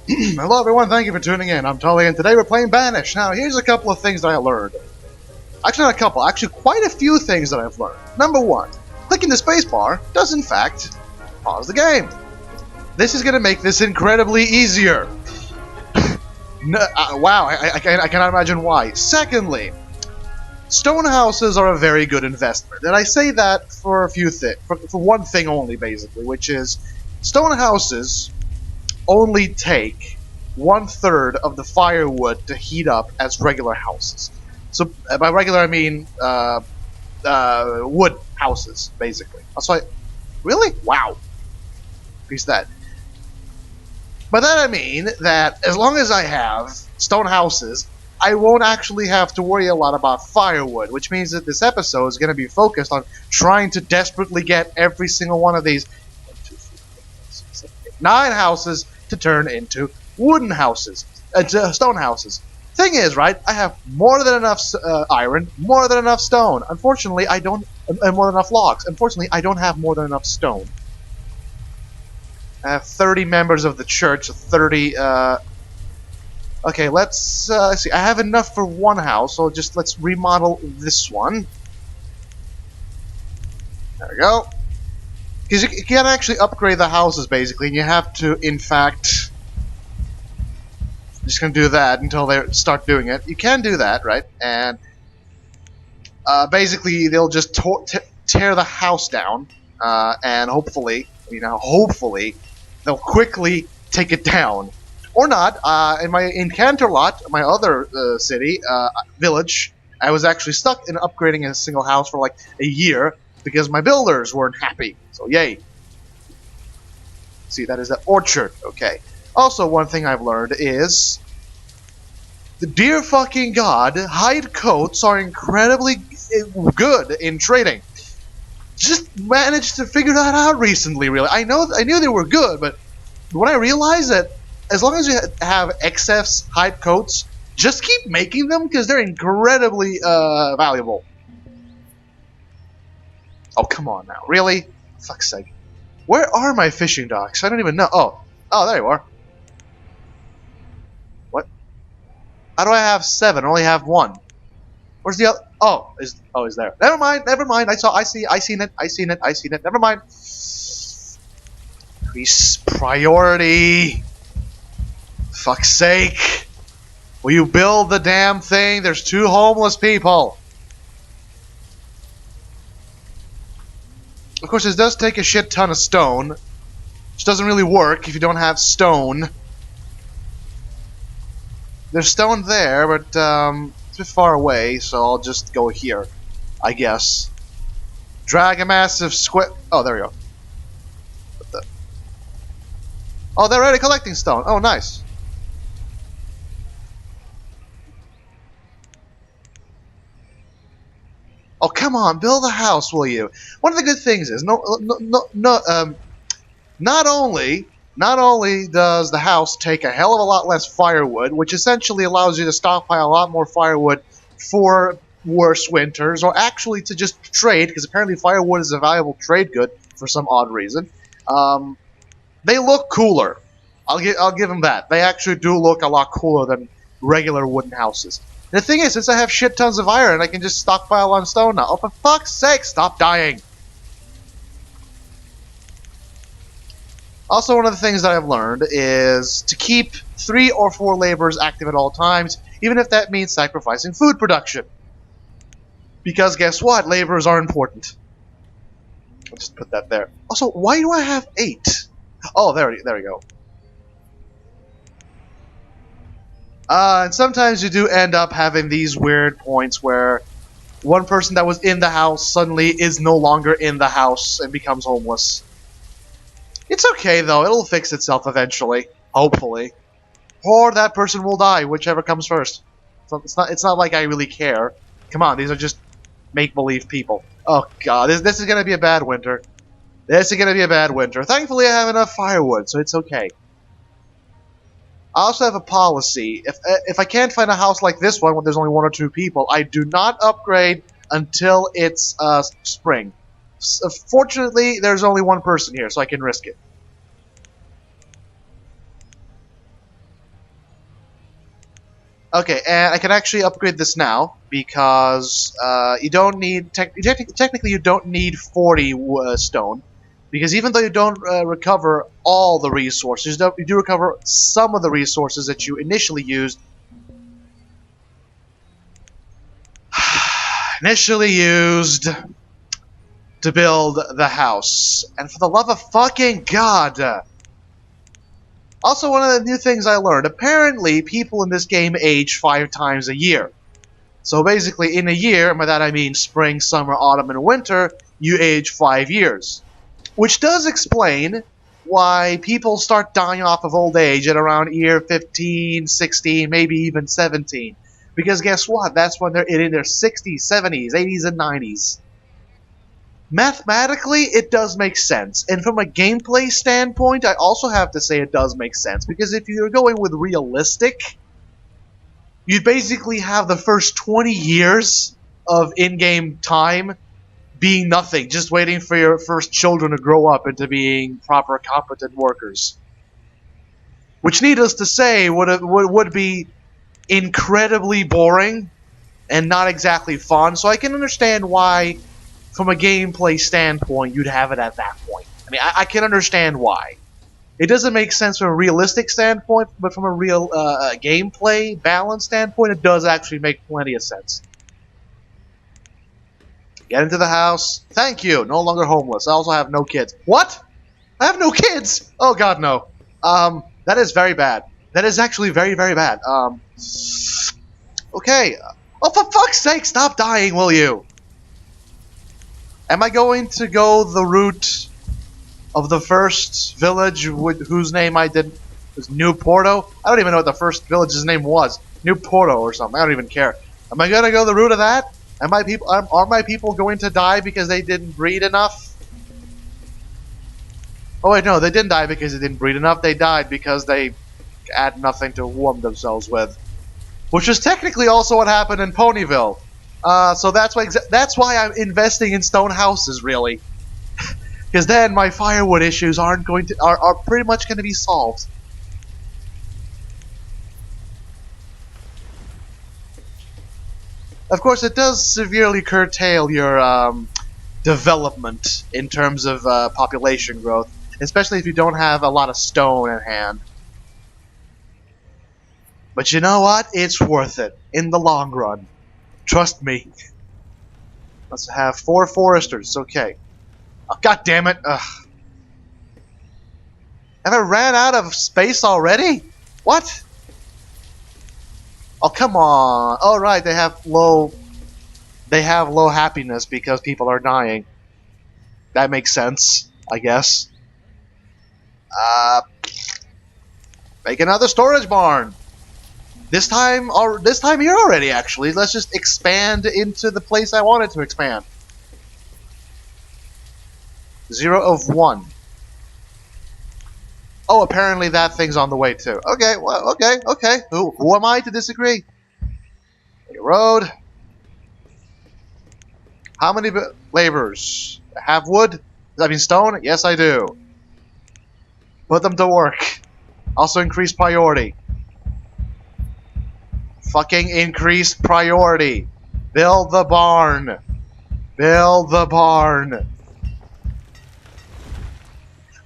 Hello everyone, thank you for tuning in. I'm Tully, and today we're playing Banished. Now, here's a couple of things that I learned. Actually, not a couple, actually quite a few things that I've learned. Number one, clicking the spacebar does in fact pause the game. This is going to make this incredibly easier. Wow, I cannot imagine why. Secondly, stone houses are a very good investment, and I say that for a few things, for one thing only, basically, which is stone houses only take 1/3 of the firewood to heat up as regular houses. So by regular I mean wood houses, basically. So really? Wow. Piece of that. By that I mean that as long as I have stone houses, I won't actually have to worry a lot about firewood, which means that this episode is going to be focused on trying to desperately get every single one of these 9 houses to turn into wooden houses, stone houses. Thing is, right, I have more than enough iron, more than enough stone. Unfortunately, I don't, and more than enough logs. Unfortunately, I don't have more than enough stone. I have 30 members of the church, 30, okay, let's see. I have enough for one house, so just let's remodel this one. There we go. Because you can't actually upgrade the houses, basically, and you have to, in fact... I'm just going to do that until they start doing it. You can do that, right? And basically, they'll just tear the house down, and hopefully, hopefully, they'll quickly take it down. Or not. In Canterlot, my other city, village, I was actually stuck in upgrading a single house for like a year because my builders weren't happy. So yay. See, that is the orchard. Okay. Also, one thing I've learned is, the dear fucking god, hide coats are incredibly good in trading. Just managed to figure that out recently, really. I knew they were good, but when I realized that as long as you have excess hide coats, just keep making them because they're incredibly valuable. Oh, come on now. Really? Fuck's sake. Where are my fishing docks? I don't even know. Oh, there you are. What? How do I have 7? I only have 1. Where's the other? Oh, is there. Never mind. I seen it. Never mind. Increase priority. Fuck's sake. Will you build the damn thing? There's 2 homeless people. Of course, this does take a shit ton of stone, which doesn't really work if you don't have stone. There's stone there, but it's a bit far away, so I'll just go here, I guess. Drag a massive squid. Oh, there we go. What the? Oh, they're already collecting stone. Oh, nice. Oh, come on, build a house, will you? One of the good things is, not only does the house take a hell of a lot less firewood, which essentially allows you to stockpile a lot more firewood for worse winters, or actually to just trade, because apparently firewood is a valuable trade good for some odd reason. They look cooler. I'll give them that. They actually do look a lot cooler than regular wooden houses. The thing is, since I have shit tons of iron, I can just stockpile on stone now. Oh, for fuck's sake, stop dying! Also, one of the things that I've learned is to keep 3 or 4 laborers active at all times, even if that means sacrificing food production. Because guess what? Laborers are important. I'll just put that there. Also, why do I have 8? Oh, there we go. And sometimes you do end up having these weird points where one person that was in the house suddenly is no longer in the house and becomes homeless. It's okay, though. It'll fix itself eventually. Hopefully. Or that person will die, whichever comes first. So it's not like I really care. Come on, these are just make-believe people. Oh, God. This is going to be a bad winter. Thankfully, I have enough firewood, so it's okay. I also have a policy. If I can't find a house like this one, when there's only 1 or 2 people, I do not upgrade until it's spring. Fortunately, there's only 1 person here, so I can risk it. Okay, and I can actually upgrade this now because you don't need technically you don't need 40 stone, because even though you don't recover all the resources, you do recover some of the resources that you initially used. To build the house. And for the love of fucking God! Also, one of the new things I learned, apparently people in this game age 5 times a year. So basically, in a year, and by that I mean spring, summer, autumn, and winter, you age 5 years. Which does explain why people start dying off of old age at around year 15, 16, maybe even 17. Because guess what? That's when they're in their 60s, 70s, 80s, and 90s. Mathematically, it does make sense. And from a gameplay standpoint, I also have to say it does make sense. Because if you're going with realistic, you'd basically have the first 20 years of in-game time being nothing. Just waiting for your first children to grow up into being proper, competent workers. Which, needless to say, would be incredibly boring and not exactly fun. So I can understand why, from a gameplay standpoint, you'd have it at that point. I mean, I can understand why. It doesn't make sense from a realistic standpoint, but from a real gameplay balance standpoint, it does actually make plenty of sense. Get into the house. Thank you. No longer homeless. I also have no kids. What? I have no kids? Oh God, no. That is very bad. That is actually very, very bad. Okay. Oh, for fuck's sake, stop dying, will you? Am I going to go the route of the first village whose name I did was New Porto? I don't even know what the first village's name was. New Porto or something. I don't even care. Am I going to go the route of that? Are my people going to die because they didn't breed enough? Oh wait, no, they didn't die because they didn't breed enough. They died because they had nothing to warm themselves with. Which is technically also what happened in Ponyville. So that's why I'm investing in stone houses, really. Because then my firewood issues are pretty much going to be solved. Of course, it does severely curtail your development in terms of population growth, especially if you don't have a lot of stone at hand. But you know what? It's worth it in the long run. Trust me. Let's have 4 foresters. Okay. Oh, God damn it. Ugh. Have I ran out of space already? What? Oh, come on. Oh, right. They have low happiness because people are dying. That makes sense, I guess. Make another storage barn. This time here already, actually. Let's just expand into the place I wanted to expand. 0 of 1. Oh, apparently that thing's on the way too. Okay, well, okay. Who am I to disagree? Okay, road. How many laborers? Have wood? I mean stone? Yes, I do. Put them to work. Also increase priority. Fucking increase priority. Build the barn. Build the barn.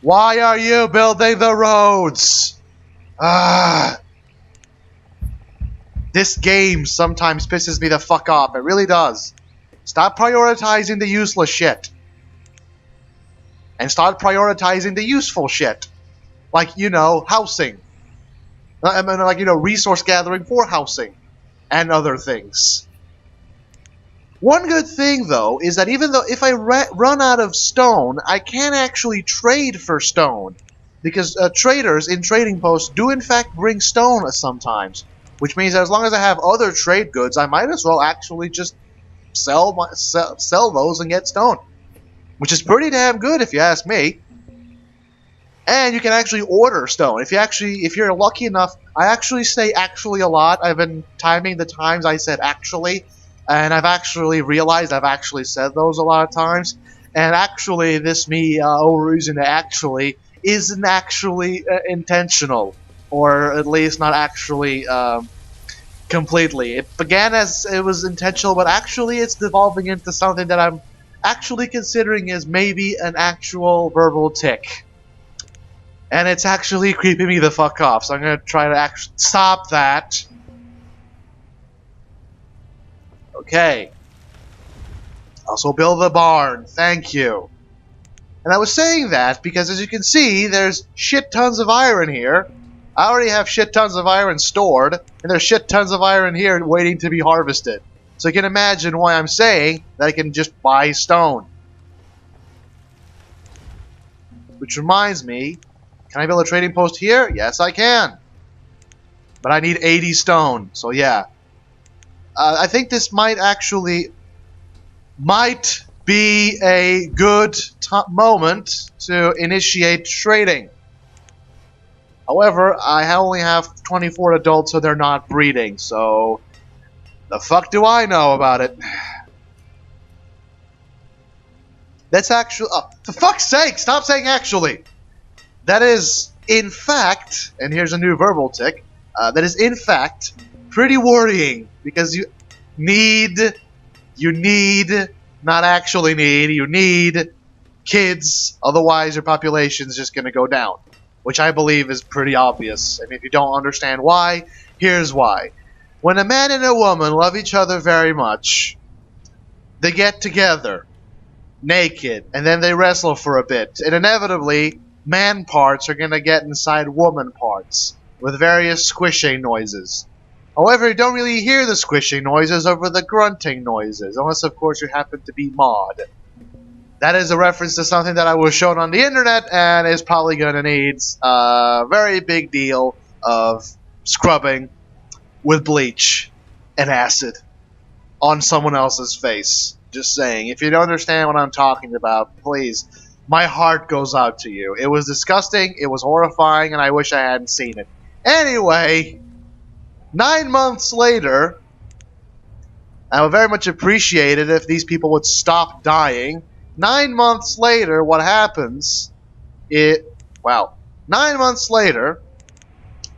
Why are you building the roads? This game sometimes pisses me the fuck off. It really does. Stop prioritizing the useless shit. And start prioritizing the useful shit. Like, you know, housing. I mean, like, you know, resource gathering for housing. And other things. One good thing, though, is that even though if I run out of stone, I can actually trade for stone. Because traders in trading posts do in fact bring stone sometimes. Which means that as long as I have other trade goods, I might as well actually just sell those and get stone. Which is pretty damn good if you ask me. And you can actually order stone. If you're lucky enough, I actually say actually a lot. I've been timing the times I said actually. And I've actually realized I've actually said those a lot of times. And actually, this me overusing the actually isn't actually intentional. Or at least not actually completely. It began as it was intentional, but actually it's devolving into something that I'm actually considering as maybe an actual verbal tick. And it's actually creeping me the fuck off, so I'm gonna try to stop that. Okay. Also build the barn, thank you. And I was saying that because, as you can see, there's shit tons of iron here. I already have shit tons of iron stored, and there's shit tons of iron here waiting to be harvested. So you can imagine why I'm saying that I can just buy stone. Which reminds me, can I build a trading post here? Yes, I can. But I need 80 stone, so yeah. I think this might be a good moment to initiate trading. However, I only have 24 adults, so they're not breeding, so the fuck do I know about it? That's actually... Oh, for fuck's sake, stop saying actually! That is, in fact, and here's a new verbal tick, that is, in fact, pretty worrying, because you need, not actually need, you need kids, otherwise your population's just gonna go down. Which I believe is pretty obvious, and if you don't understand why, here's why. When a man and a woman love each other very much, they get together, naked, and then they wrestle for a bit, and inevitably, man parts are gonna get inside woman parts, with various squishing noises. However, you don't really hear the squishing noises over the grunting noises, unless of course you happen to be Maud. That is a reference to something that I was shown on the internet, and is probably gonna need a very big deal of scrubbing with bleach and acid on someone else's face. Just saying, if you don't understand what I'm talking about, please, my heart goes out to you. It was disgusting, it was horrifying, and I wish I hadn't seen it. Anyway, 9 months later, I would very much appreciate it if these people would stop dying. 9 months later, what happens? 9 months later,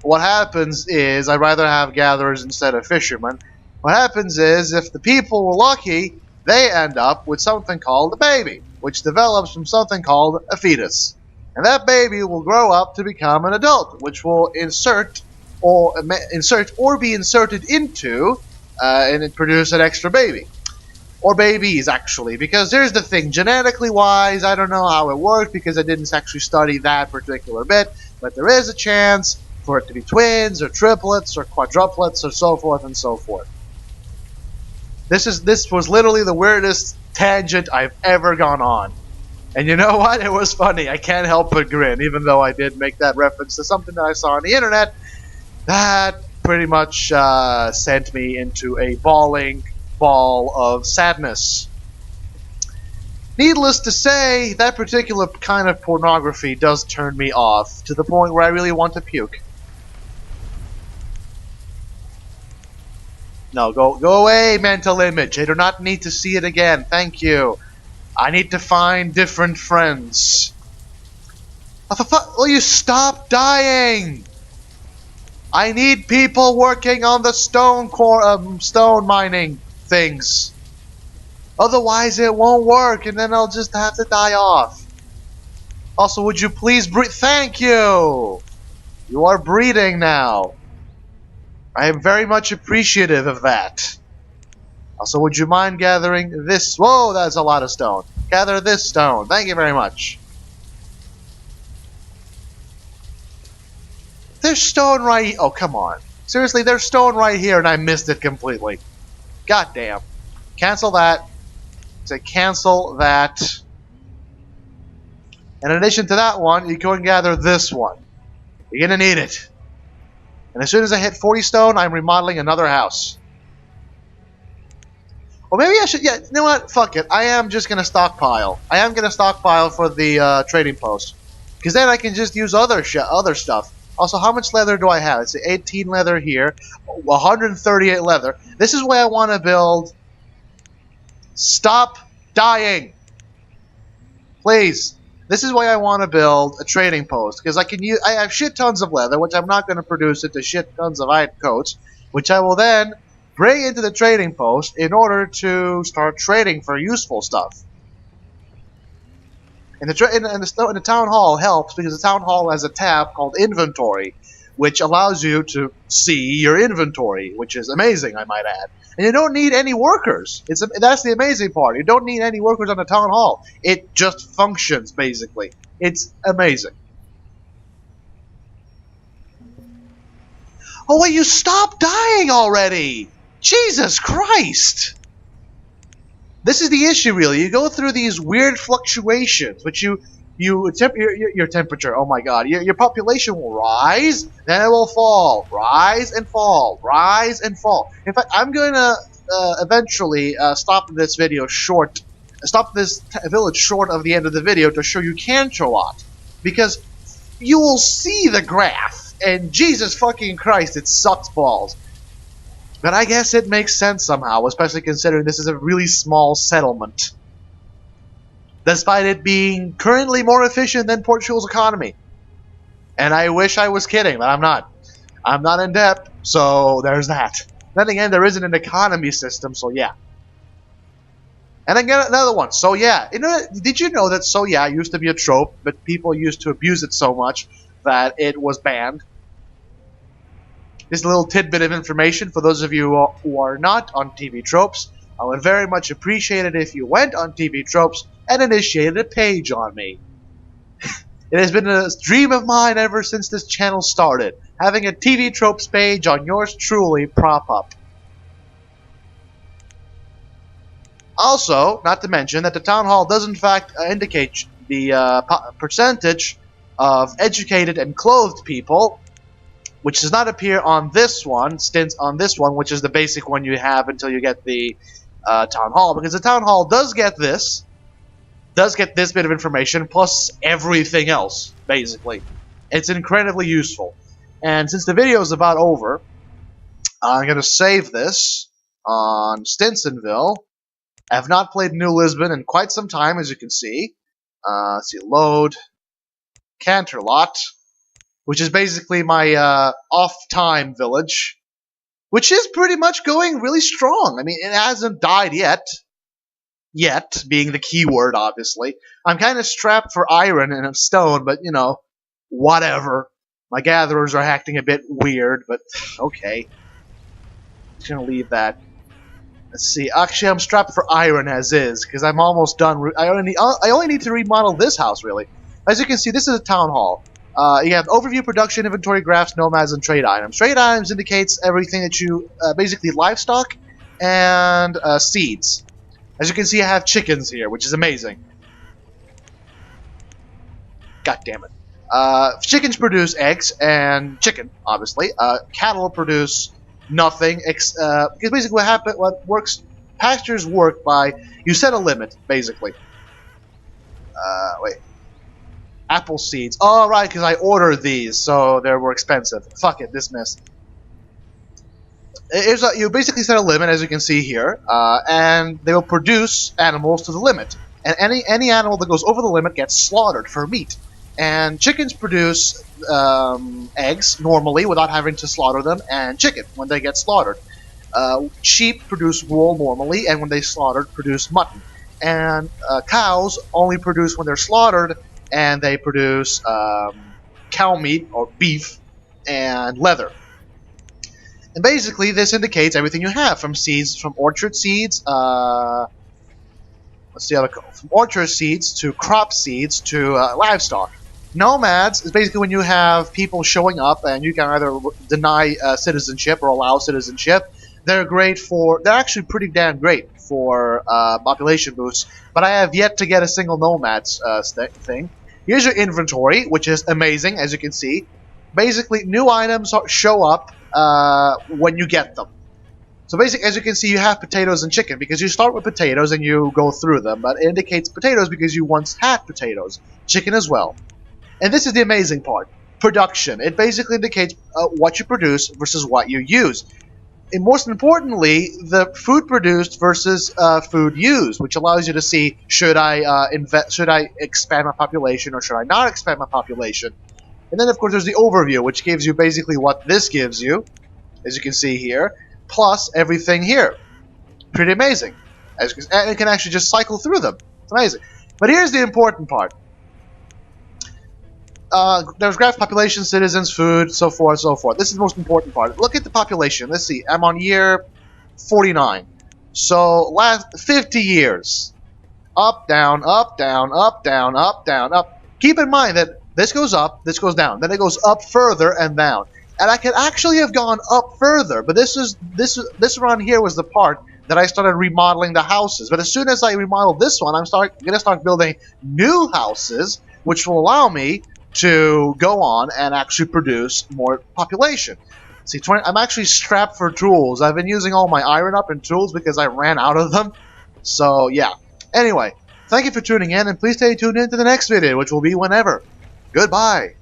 what happens is, I'd rather have gatherers instead of fishermen. What happens is, if the people were lucky, they end up with something called a baby, which develops from something called a fetus. And that baby will grow up to become an adult, which will insert or be inserted into and produce an extra baby. Or babies, actually, because here's the thing, genetically wise, I don't know how it works because I didn't actually study that particular bit, but there is a chance for it to be twins, or triplets, or quadruplets, or so forth and so forth. This was literally the weirdest tangent I've ever gone on. And you know what? It was funny. I can't help but grin, even though I did make that reference to something that I saw on the internet that pretty much sent me into a bawling ball of sadness. Needless to say, that particular kind of pornography does turn me off, to the point where I really want to puke. No, go away, mental image. I do not need to see it again. Thank you. I need to find different friends. What the fuck? Will you stop dying? I need people working on the stone mining things. Otherwise it won't work, and then I'll just have to die off. Also, would you please breed? Thank you! You are breeding now. I am very much appreciative of that. Also, would you mind gathering this? Whoa, that's a lot of stone. Gather this stone. Thank you very much. There's stone right here. Oh, come on. Seriously, there's stone right here, and I missed it completely. God damn. Cancel that. Say cancel that. In addition to that one, you go and gather this one. You're gonna need it. And as soon as I hit 40 stone, I'm remodeling another house. Or maybe I should, yeah, you know what? Fuck it. I am just gonna stockpile. I am gonna stockpile for the trading post. Because then I can just use other stuff. Also, how much leather do I have? It's 18 leather here, 138 leather. This is why I want to build. Stop dying, please. This is why I want to build a trading post, because I have shit tons of leather, which I'm not going to produce into shit tons of hide coats, which I will then bring into the trading post in order to start trading for useful stuff. And the town hall helps because the town hall has a tab called inventory, which allows you to see your inventory, which is amazing, I might add. And you don't need any workers. That's the amazing part. You don't need any workers on the town hall. It just functions, basically. It's amazing. Oh, wait, you stop dying already! Jesus Christ! This is the issue, really. You go through these weird fluctuations, which your temperature, oh my god, your population will rise, then it will fall, rise and fall, rise and fall. In fact, I'm going to eventually stop this village short of the end of the video to show you Canterlot, because you will see the graph, and Jesus fucking Christ, it sucks balls. But I guess it makes sense somehow, especially considering this is a really small settlement. Despite it being currently more efficient than Portugal's economy. And I wish I was kidding, but I'm not. I'm not in debt, so there's that. Then again, there isn't an economy system, so yeah. And then get another one, so yeah. Did you know that so yeah used to be a trope, but people used to abuse it so much that it was banned? This little tidbit of information for those of you who are not on TV Tropes. I would very much appreciate it if you went on TV Tropes and initiated a page on me. It has been a dream of mine ever since this channel started, having a TV Tropes page on yours truly prop up. Also, not to mention that the town hall does in fact indicate the percentage of educated and clothed people, which does not appear on this one, which is the basic one you have until you get the town hall, because the town hall does get this bit of information, plus everything else, basically. It's incredibly useful. And since the video is about over, I'm going to save this on Stinsonville. I have not played New Lisbon in quite some time, as you can see. Let's see, load, Canterlot, which is basically my off-time village, which is pretty much going really strong. I mean, it hasn't died yet. Yet, being the key word, obviously. I'm kind of strapped for iron and stone, but, you know, whatever. My gatherers are acting a bit weird, but okay. Just gonna leave that. Let's see. Actually, I'm strapped for iron as is, because I'm almost done. I only need to remodel this house, really. As you can see, this is a town hall. You have overview, production, inventory, graphs, nomads, and trade items. Trade items indicates everything that you, basically livestock and seeds. As you can see, I have chickens here, which is amazing. God damn it. Chickens produce eggs and chicken, obviously. Cattle produce nothing. Because basically pastures work by, you set a limit, basically. Wait. Apple seeds. Oh, right, because I ordered these, so they were expensive. Fuck it, dismiss. You basically set a limit, as you can see here, and they will produce animals to the limit. And any animal that goes over the limit gets slaughtered for meat. And chickens produce eggs, normally, without having to slaughter them, and chicken, when they get slaughtered. Sheep produce wool, normally, and when they slaughtered, produce mutton. And cows only produce when they're slaughtered, and they produce cow meat, or beef, and leather. And basically, this indicates everything you have, from seeds, from orchard seeds, let's see how to go, from orchard seeds to crop seeds to livestock. Nomads is basically when you have people showing up and you can either deny citizenship or allow citizenship. They're actually pretty damn great for population boosts, but I have yet to get a single nomads thing. Here's your inventory, which is amazing, as you can see. Basically, new items show up when you get them. So basically, as you can see, you have potatoes and chicken, because you start with potatoes and you go through them, but it indicates potatoes because you once had potatoes. Chicken as well. And this is the amazing part. Production. It basically indicates what you produce versus what you use. And most importantly, the food produced versus food used, which allows you to see, should I expand my population or should I not expand my population? And then, of course, there's the overview, which gives you basically what this gives you. as you can see here, plus everything here. Pretty amazing. And you can actually just cycle through them. It's amazing. But here's the important part. There's graph population, citizens, food, so forth, so forth. This is the most important part. Look at the population. Let's see. I'm on year 49. So last 50 years. Up, down, up, down, up, down, up, down, up. Keep in mind that this goes up, this goes down. Then it goes up further and down. And I could actually have gone up further, but this around here was the part that I started remodeling the houses. But as soon as I remodeled this one, I'm going to start building new houses, which will allow me to go on and actually produce more population. See, I'm actually strapped for tools. I've been using all my iron up and tools because I ran out of them. So, yeah. Anyway, thank you for tuning in, and please stay tuned in to the next video, which will be whenever. Goodbye.